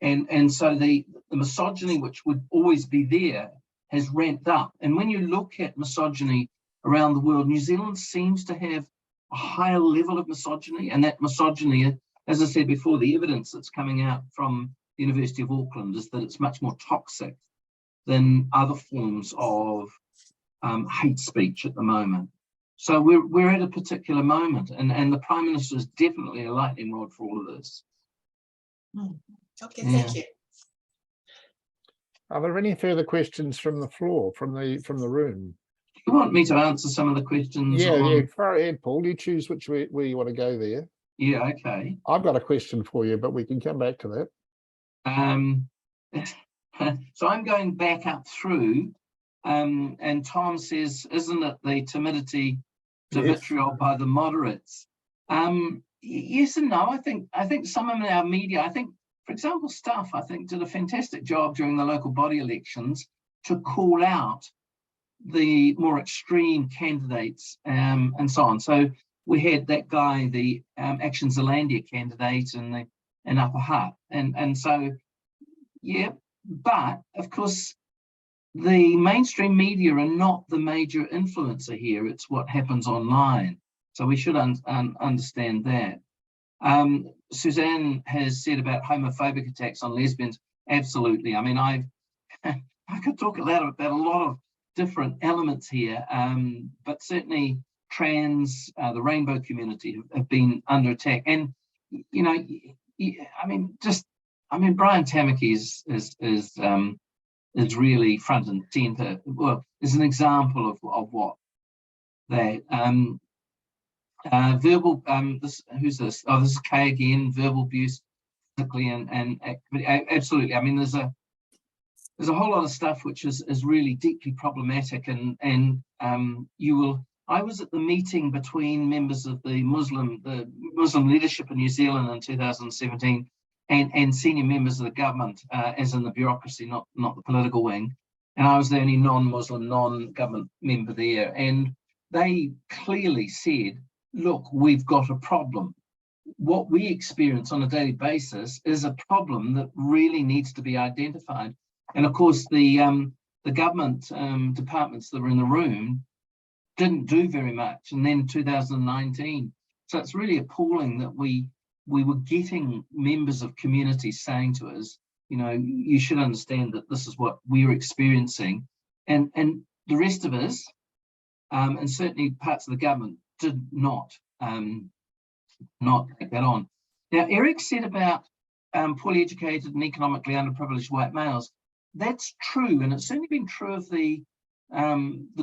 [SPEAKER 2] And so the misogyny, which would always be there, has ramped up. And when you look at misogyny around the world, New Zealand seems to have a higher level of misogyny. And that misogyny, as I said before, the evidence that's coming out from the University of Auckland is that it's much more toxic than other forms of hate speech at the moment. So we're at a particular moment, and the Prime Minister is definitely a lightning rod for all of this.
[SPEAKER 7] Okay, thank you.
[SPEAKER 1] Are there any further questions from the floor, from the room?
[SPEAKER 2] You want me to answer some of the questions?
[SPEAKER 1] Yeah, far ahead, Paul. You choose which way you want to go there.
[SPEAKER 2] Yeah, okay.
[SPEAKER 1] I've got a question for you, but we can come back to
[SPEAKER 2] that. So I'm going back up through, and Tom says, isn't it the timidity to vitriol by the moderates? Yes and no. I think some of our media, I think, for example, Stuff, I think, did a fantastic job during the local body elections to call out the more extreme candidates and so on. So we had that guy, the Action Zealandia candidate in Upper Hutt. And so, yeah, but of course, the mainstream media are not the major influencer here. It's what happens online. So we should understand that. Suzanne has said about homophobic attacks on lesbians. Absolutely. I mean, I could talk about a lot of different elements here, but certainly trans, the rainbow community have been under attack. And, you know, Brian Tamaki is really front and center. Well, is an example of what that verbal. Who's this? Oh, this is Kay again. Verbal abuse, physically and absolutely. I mean, there's a whole lot of stuff which is really deeply problematic, and you will. I was at the meeting between members of the Muslim leadership in New Zealand in 2017. And senior members of the government, as in the bureaucracy, not the political wing. And I was the only non-Muslim, non-government member there. And they clearly said, look, we've got a problem. What we experience on a daily basis is a problem that really needs to be identified. And of course, the government departments that were in the room didn't do very much. And then 2019. So it's really appalling that we were getting members of communities saying to us, you know, you should understand that this is what we're experiencing. And the rest of us, and certainly parts of the government, did not take that on. Now, Eric said about poorly educated and economically underprivileged white males. That's true, and it's certainly been true of the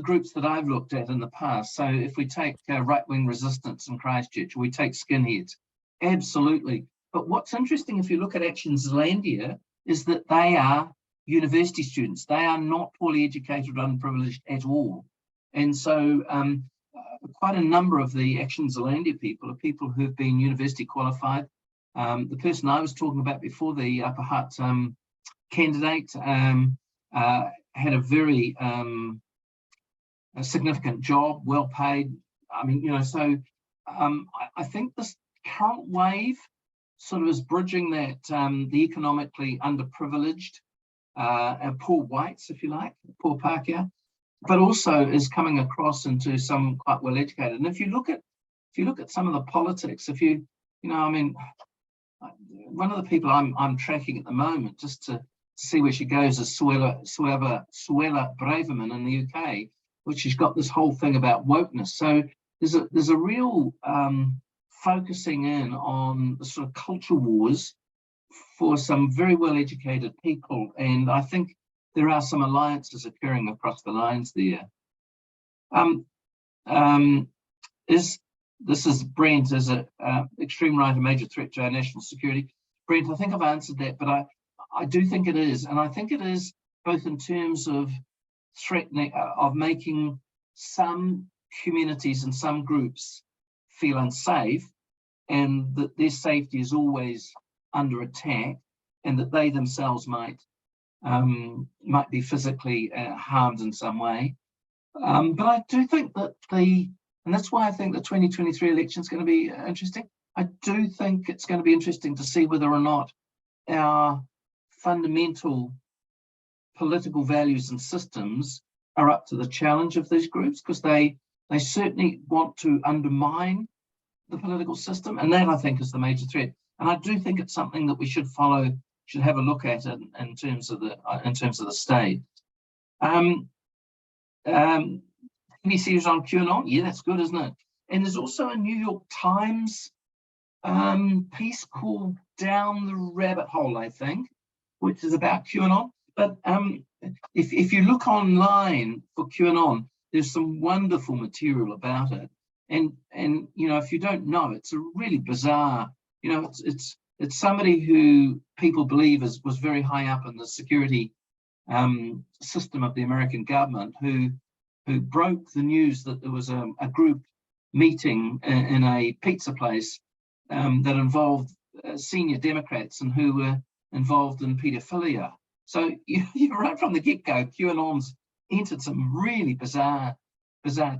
[SPEAKER 2] groups that I've looked at in the past. So if we take right-wing resistance in Christchurch, or we take skinheads, absolutely. But what's interesting, if you look at Action Zealandia, is that they are university students. They are not poorly educated or underprivileged at all. And so quite a number of the Action Zealandia people are people who've been university qualified. The person I was talking about before, the Upper Hutt candidate, had a very a significant job, well paid. I mean, you know, so I think this current wave sort of is bridging that the economically underprivileged and poor whites, if you like, poor Pākehā, but also is coming across into some quite well educated. And if you look at some of the politics, you know, I mean, one of the people I'm tracking at the moment, just to see where she goes, is Suella Braverman in the UK, which she's got this whole thing about wokeness. So there's a real focusing in on the sort of culture wars for some very well educated people, and I think there are some alliances occurring across the lines there. This is Brent, is an extreme right a major threat to our national security? Brent, I think I've answered that, but I do think it is, and I think it is both in terms of threatening, of making some communities and some groups feel unsafe, and that their safety is always under attack, and that they themselves might be physically harmed in some way. But I do think that and that's why I think the 2023 election is going to be interesting. I do think it's going to be interesting to see whether or not our fundamental political values and systems are up to the challenge of these groups, because they certainly want to undermine the political system, and that I think is the major threat. And I do think it's something that we should follow, should have a look at it in terms of the state. TV series on QAnon, yeah, that's good, isn't it? And there's also a New York Times piece called Down the Rabbit Hole, I think, which is about QAnon. But if you look online for QAnon, there's some wonderful material about it. And you know, if you don't know, it's a really bizarre, you know, it's somebody who people believe was very high up in the security system of the American government, who broke the news that there was a group meeting in a pizza place that involved senior Democrats and who were involved in paedophilia. So right from the get-go, QAnon's entered some really bizarre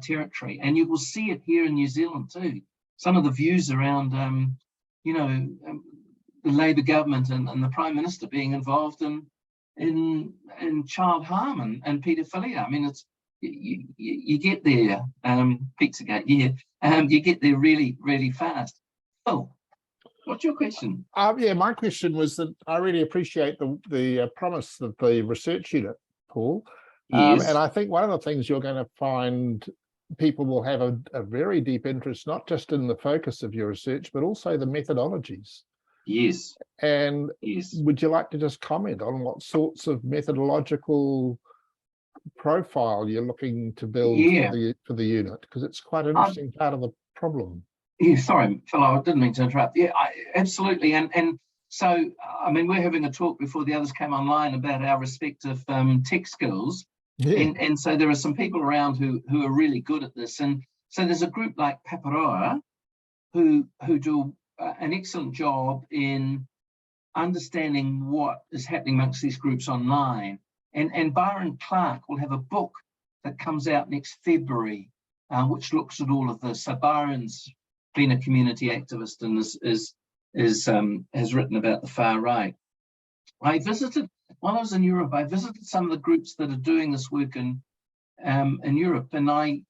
[SPEAKER 2] territory, and you will see it here in New Zealand too. Some of the views around, you know, the Labour government and the Prime Minister being involved in child harm and paedophilia. I mean, it's you get there, Pizzagate, yeah, you get there really, really fast. Oh, what's your question?
[SPEAKER 1] Yeah, my question was that I really appreciate the promise of the research unit, Paul.
[SPEAKER 2] Yes.
[SPEAKER 1] And I think one of the things you're going to find people will have a very deep interest, not just in the focus of your research, but also the methodologies.
[SPEAKER 2] Yes.
[SPEAKER 1] And
[SPEAKER 2] yes.
[SPEAKER 1] Would you like to just comment on what sorts of methodological profile you're looking to build for the unit? Because it's quite an interesting part of the problem.
[SPEAKER 2] Yeah, sorry, Phil, I didn't mean to interrupt. Yeah, absolutely. And so, I mean, we're having a talk before the others came online about our respective tech skills. Yeah. And so there are some people around who are really good at this. And so there's a group like Paparoa who do an excellent job in understanding what is happening amongst these groups online. And Byron Clark will have a book that comes out next February, which looks at all of this. So Byron's been a community activist and has written about the far right. While I was in Europe, I visited some of the groups that are doing this work in Europe, and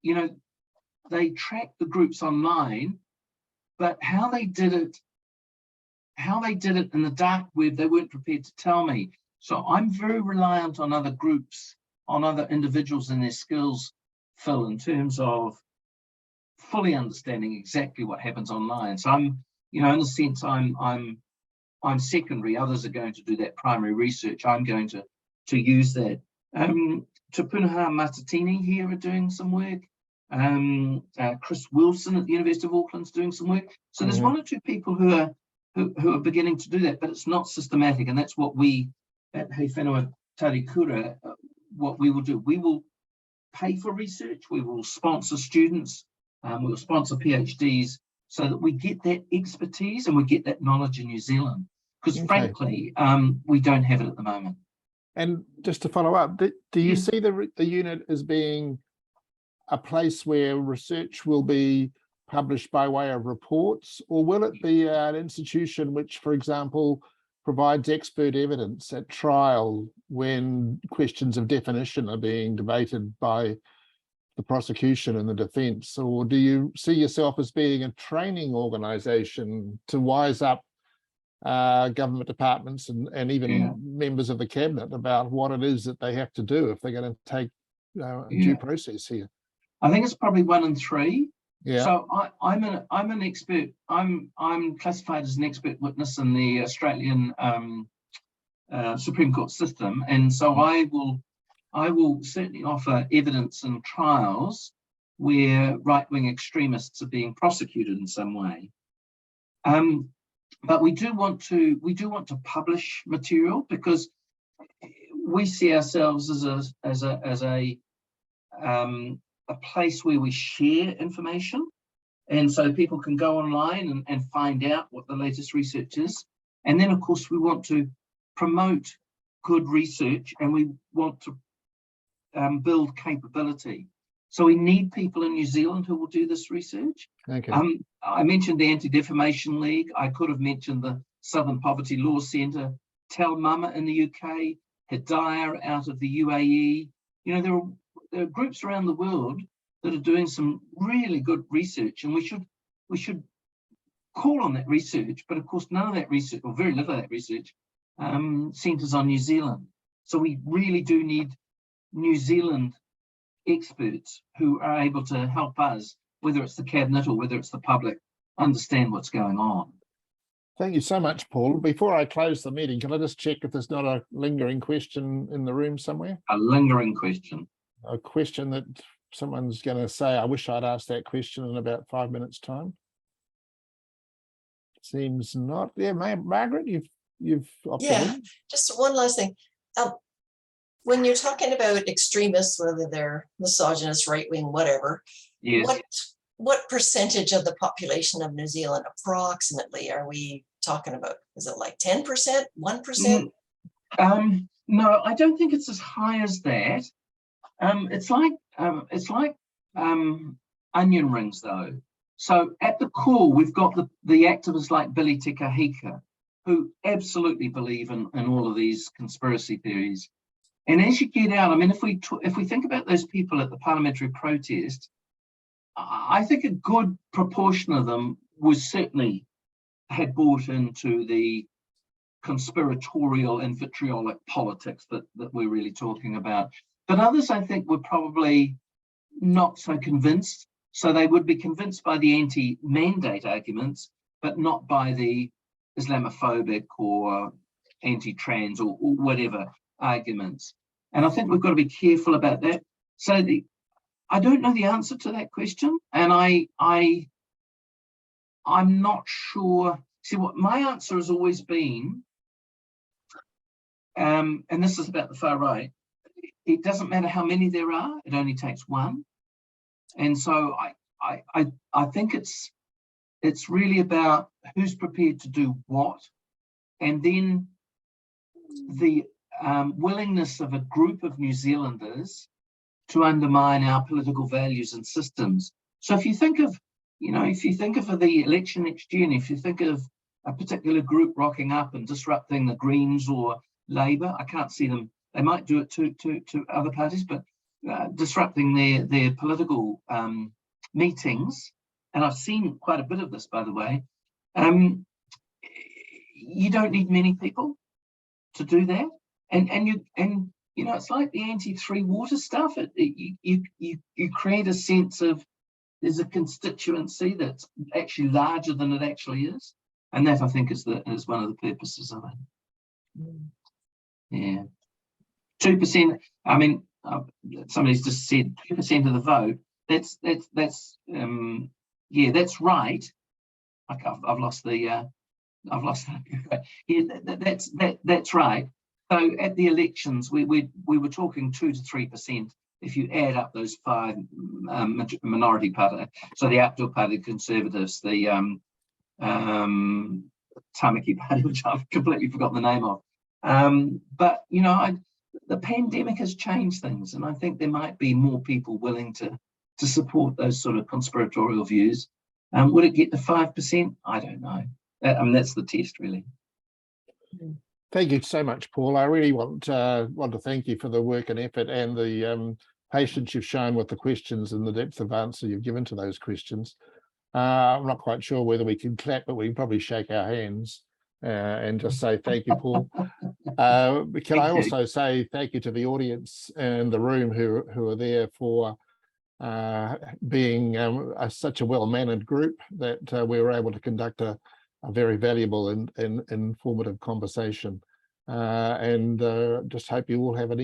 [SPEAKER 2] you know, they track the groups online, but how they did it in the dark web, they weren't prepared to tell me. So I'm very reliant on other groups other individuals and their skills, Phil, in terms of fully understanding exactly what happens online. So I'm, in a sense, I'm secondary. Others are going to do that primary research. I'm going to use that. Te Pūnaha Matatini here are doing some work. Chris Wilson at the University of Auckland is doing some work. So there's one or two people who are beginning to do that, but it's not systematic, and that's what we at He Whenua Taurikura, what we will do. We will pay for research. We will sponsor students. We will sponsor PhDs so that we get that expertise and we get that knowledge in New Zealand. Because frankly, we don't have it at the moment.
[SPEAKER 1] And just to follow up, do you see the unit as being a place where research will be published by way of reports, or will it be an institution which, for example, provides expert evidence at trial when questions of definition are being debated by the prosecution and the defence? Or do you see yourself as being a training organisation to wise up government departments and even members of the cabinet about what it is that they have to do if they're going to take due process here?
[SPEAKER 2] I think it's probably 1 in 3.
[SPEAKER 1] Yeah.
[SPEAKER 2] So I'm an expert. I'm classified as an expert witness in the Australian Supreme Court system, and so I will certainly offer evidence in trials where right-wing extremists are being prosecuted in some way. But we do want to publish material, because we see ourselves as a place where we share information, and so people can go online and find out what the latest research is. And then, of course, we want to promote good research, and we want to build capability. So we need people in New Zealand who will do this research.
[SPEAKER 1] Okay.
[SPEAKER 2] I mentioned the Anti-Defamation League. I could have mentioned the Southern Poverty Law Centre, Tell Mama in the UK, Hidayah out of the UAE. There are groups around the world that are doing some really good research, and we should call on that research. But of course, none of that research, or very little of that research, centres on New Zealand. So we really do need New Zealand experts who are able to help us, whether it's the cabinet or whether it's the public, understand what's going on.
[SPEAKER 1] Thank you so much, Paul. Before I close the meeting, can I just check if there's not a lingering question in the room somewhere?
[SPEAKER 2] A lingering question.
[SPEAKER 1] A question that someone's going to say, I wish I'd asked that question in about 5 minutes' time. Seems not. Yeah, Margaret, you've opted.
[SPEAKER 7] Just one last thing. When you're talking about extremists, whether they're misogynist, right-wing, whatever, what percentage of the population of New Zealand approximately are we talking about? Is it like 10%, 1%?
[SPEAKER 2] No, I don't think it's as high as that. It's like onion rings, though. So at the core, we've got the activists like Billy Te Kahika, who absolutely believe in all of these conspiracy theories. And as you get out, I mean, if we think about those people at the parliamentary protest, I think a good proportion of them had bought into the conspiratorial and vitriolic politics that we're really talking about. But others, I think, were probably not so convinced. So they would be convinced by the anti-mandate arguments, but not by the Islamophobic or anti-trans or whatever arguments. And I think we've got to be careful about that. So I don't know the answer to that question, and I'm not sure. See, what my answer has always been, and this is about the far right, it doesn't matter how many there are, it only takes one. And so I think it's really about who's prepared to do what, and then the willingness of a group of New Zealanders to undermine our political values and systems. So if you think of, the election next year, and if you think of a particular group rocking up and disrupting the Greens or Labour, I can't see them. They might do it to other parties, but disrupting their political meetings, and I've seen quite a bit of this, by the way. You don't need many people to do that, and you know, it's like the anti-three water stuff. You create a sense of there's a constituency that's actually larger than it actually is, and that I think is one of the purposes of it. Yeah, 2%. I mean, somebody's just said 2% of the vote. That's yeah, that's right. I've lost the yeah, that's right. So at the elections, we were talking 2 to 3%. If you add up those 5 minority party, so the Outdoor Party, the Conservatives, the Tamaki Party, which I've completely forgotten the name of. But you know, the pandemic has changed things, and I think there might be more people willing to support those sort of conspiratorial views. Would it get to 5%? I don't know. I mean, that's the test, really.
[SPEAKER 1] Thank you so much, Paul. I really want to thank you for the work and effort and the patience you've shown with the questions and the depth of answer you've given to those questions. I'm not quite sure whether we can clap, but we can probably shake our hands and just say thank you, Paul. Can I also say thank you to the audience and the room who are there for being such a well-mannered group that we were able to conduct a very valuable and informative conversation. Just hope you all have a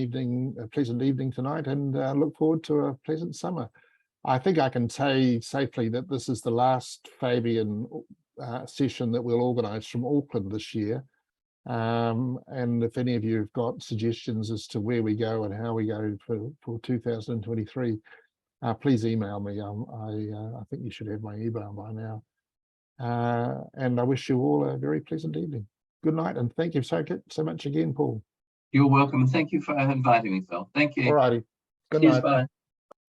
[SPEAKER 1] pleasant evening tonight, and look forward to a pleasant summer. I think I can say safely that this is the last Fabian session that we'll organise from Auckland this year. And if any of you have got suggestions as to where we go and how we go for 2023, please email me. I think you should have my email by now. And I wish you all a very pleasant evening. Good night, and thank you so much again, Paul.
[SPEAKER 2] You're welcome, and thank you for inviting me, Phil. Thank you.
[SPEAKER 1] All righty. Good
[SPEAKER 2] Cheers,
[SPEAKER 1] night.
[SPEAKER 2] bye.